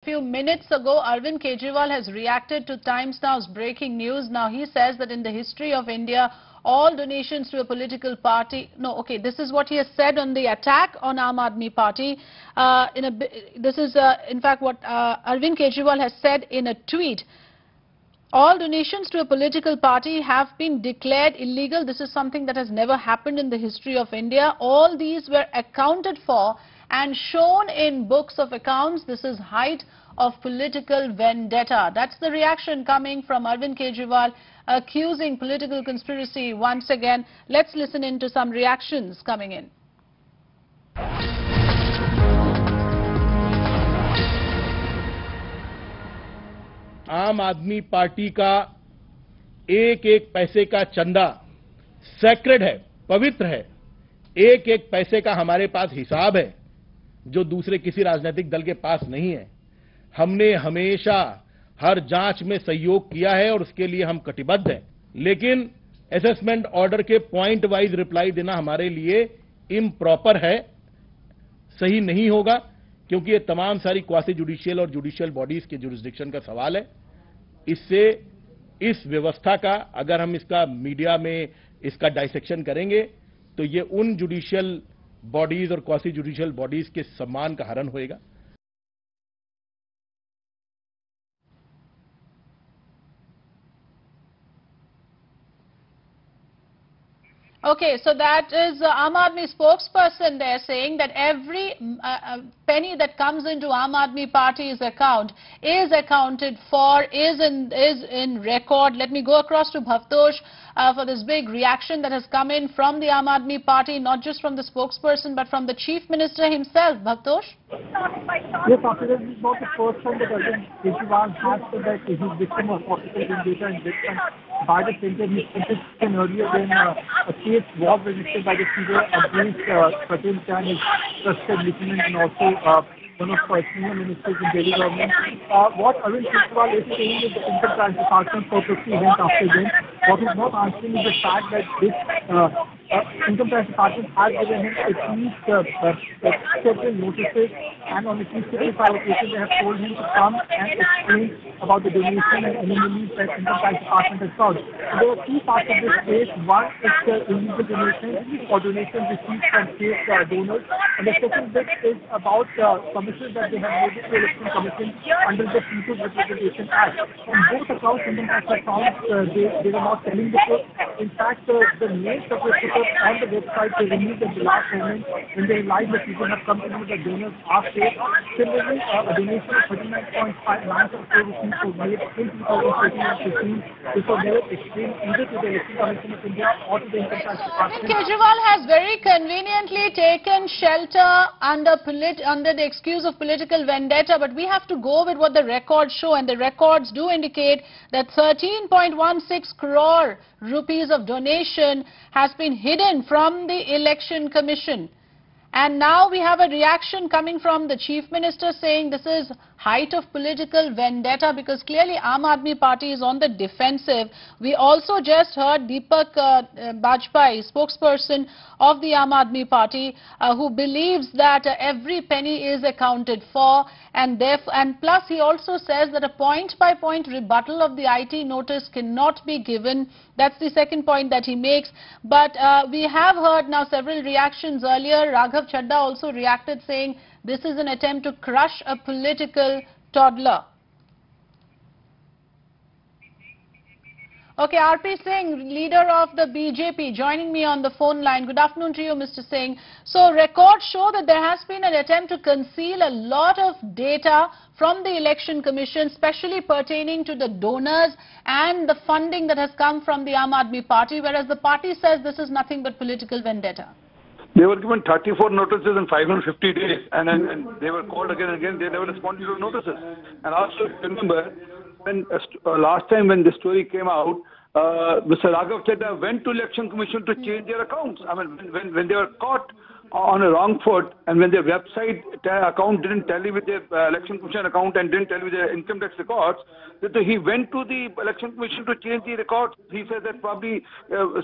Few minutes ago, Arvind Kejriwal has reacted to Times Now's breaking news. Now, he says that in the history of India, all donations to a political party... No, okay, this is what he has said on the attack on Aam Aadmi Party. In fact, what Arvind Kejriwal has said in a tweet. All donations to a political party have been declared illegal. This is something that has never happened in the history of India. All these were accounted for and shown in books of accounts. This is height of political vendetta. That's the reaction coming from Arvind Kejriwal, accusing political conspiracy once again. Let's listen into some reactions coming in. आम आदमी party का एक एक पैसे का चंदा sacred है, पवित्र है। एक एक पैसे का हमारे पास हिसाब है जो दूसरे किसी राजनीतिक दल के पास नहीं है। हमने हमेशा हर जांच में सहयोग किया है और उसके लिए हम कटिबद्ध हैं। लेकिन असेसमेंट ऑर्डर के पॉइंट वाइज रिप्लाई देना हमारे लिए इम्प्रॉपर है, सही नहीं होगा, क्योंकि ये तमाम सारी क्वासी जुडिशियल और जुडिशियल बॉडीज के जुरिस्डिक्शन का सवाल है। इससे इस व्यवस्था का अगर हम इसका मीडिया में इसका डाइसेक्शन करेंगे तो ये उन जुडिशियल बॉडीज और क्वासी जुडिशियल बॉडीज के सम्मान का हरण होएगा। Okay, so that is Aam Aadmi spokesperson there saying that every penny that comes into Aam Aadmi Party's account is accounted for, is in record. Let me go across to Bhavtosh for this big reaction that has come in from the Aam Aadmi Party, not just from the spokesperson but from the Chief Minister himself. Bhavtosh? Yes, after that, this is not the first time that Arvind Kejriwal has said that he is victim of political vendetta and victim by the center. He said earlier when a case was registered by the CBI against Patel Chan, his trusted lieutenant, and also one of senior ministers in Delhi government. What Arvind Kejriwal is saying is the income tax department purposely went after them. What is not answering is the fact that this income tax department has given him at least several notices, and on at least 55 occasions they have told him to come and explain about the donation and anomalies that income tax department has found. So there are two parts of this case. One is the illegal donation or donation received from fake donors, and the second bit is about commissions that they have made to election commission under the People's Representation Act. On both accounts, income tax accounts, they were not telling the truth. In fact, the names of the put up on the website they removed at the last moment when they realized that people have come to know that donors are fake. Similarly, a donation of 39.59 crore rupees was made in 2014 and 15. This was never explained either to the Election Commission of India or to the Income Tax Department. Kejriwal has very conveniently taken shelter under the excuse of political vendetta, but we have to go with what the records show, and the records do indicate that 13.16 crore rupees of donation has been hidden from the Election Commission. And now we have a reaction coming from the Chief Minister saying this is height of political vendetta, because clearly Aam Aadmi Party is on the defensive. We also just heard Deepak Bajpai, spokesperson of the Aam Aadmi Party, who believes that every penny is accounted for, and plus he also says that a point-by-point rebuttal of the IT notice cannot be given. That's the second point that he makes. But we have heard now several reactions earlier. Raghav Chadda also reacted saying this is an attempt to crush a political toddler. Okay, RP Singh, leader of the BJP, joining me on the phone line. Good afternoon to you, Mr. Singh. So records show that there has been an attempt to conceal a lot of data from the Election Commission, especially pertaining to the donors and the funding that has come from the Aam Aadmi Party, whereas the party says this is nothing but political vendetta. They were given 34 notices in 550 days, and they were called again and again. They never responded to the notices. And also remember, when last time when the story came out, Mr. Raghav Chadda went to Election Commission to change their accounts. I mean, when they were caught on a wrong foot, and when their website account didn't tally with their election commission account and didn't tally with their income tax records, that he went to the election commission to change the records. He said that probably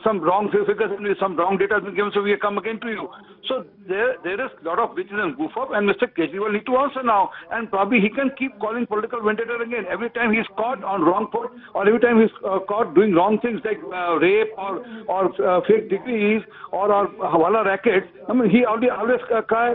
some wrong figures and some wrong data has been given, so we come again to you. So there is a lot of glitches and goof up, and Mr. Kejriwal need to answer now, and probably he can keep calling political vendetta again. Every time he's caught on wrong foot, or every time he's caught doing wrong things like rape or fake degrees or hawala rackets, I mean, he always cry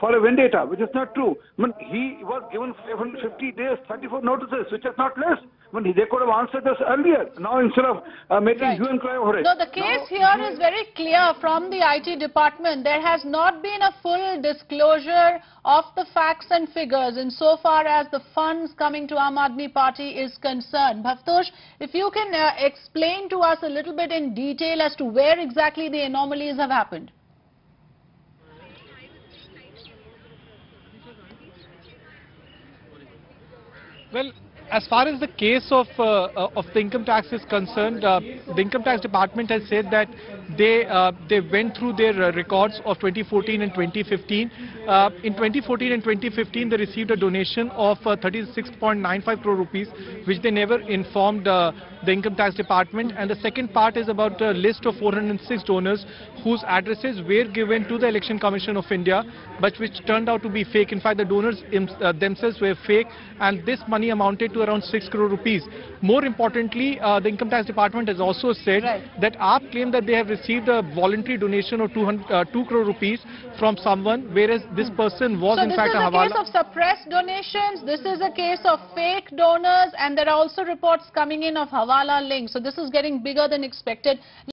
for a vendetta, which is not true. I mean, he was given 550 days, 34 notices, which is not less. I mean, they could have answered this earlier. Now, instead of making hue and cry over it. No, the case here is very clear from the IT department. There has not been a full disclosure of the facts and figures insofar as the funds coming to Aam Aadmi Party is concerned. Bhavtosh, if you can explain to us a little bit in detail as to where exactly the anomalies have happened. Well, as far as the case of the income tax is concerned, the income tax department has said that they went through their records of 2014 and 2015. In 2014 and 2015, they received a donation of 36.95 crore rupees, which they never informed the income tax department. And the second part is about a list of 406 donors whose addresses were given to the Election Commission of India, but which turned out to be fake. In fact, the donors themselves were fake, and this money amounted to around 6 crore rupees. More importantly, the income tax department has also said that AAP claimed that they have received a voluntary donation of 2 crore rupees from someone, whereas this person was in fact a hawala. So this is a case of suppressed donations, this is a case of fake donors, and there are also reports coming in of hawala links. So this is getting bigger than expected.